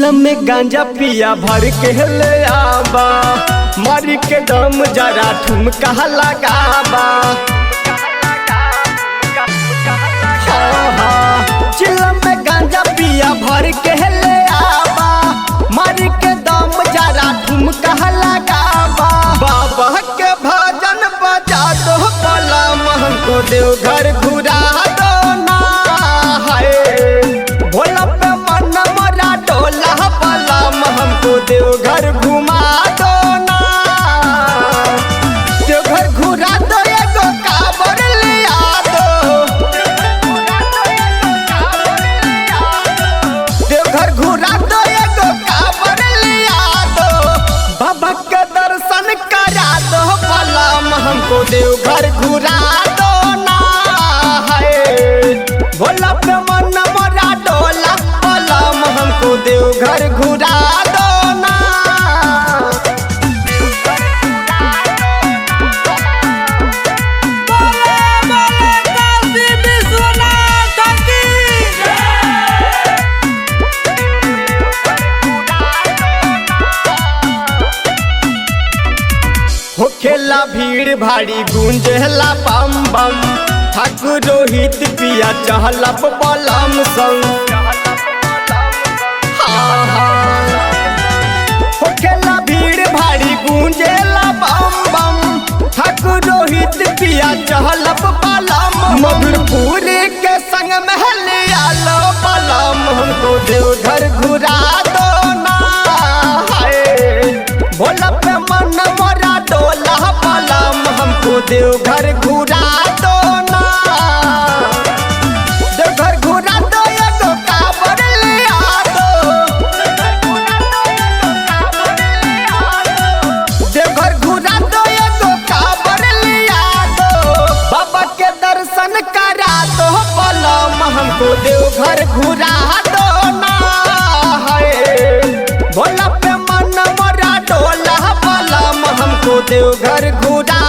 चिलम में गांजा पिया भर के ले आबा, मारी के दम जरा ठुमका लगाबा। चिलम में गांजा पिया भर के ले आबा, मारी के दम जरा ठुमका लगाबा। बाबा के भजन बजा दो भला हमको देवघर घुरा दो ना, है भोला पे मन मरा डोला भला हमको देवघर घुमा दो ना। देवघर घुरा दो एगो कांवर लिया दो, देवघर घुरा दो एगो कांवर लिया दो। बाबा के दर्शन करा दो भला हमको देवघर घुरा दो ना, है भोला पे मन मरा डोला भला हमको देवघर घुरा दो ना। होखेला भीड़ भारी गूंजेला बम बम, ठाकुर रोहित पिया चहला बलम संग। होखेला भीड़ भारी गूंजेला बम बम, ठाकुर रोहित पिया चहला बलम। मधुरपुरी के संग महलिया लो बलम हमको देवघर घुरा दो ना, है भोला पे मन मरा डोला बलम हमको देवघर घुरा दो ना। देवघर घुरा दो एगो कांवर लिया दो, देवघर घुरा दो एगो कांवर लिया दो। बाबा के दर्शन करा दो बलम हमको देवघर घुरा दो ना, है भोला पे मन मरा डोला बलम हमको देवघर घुरा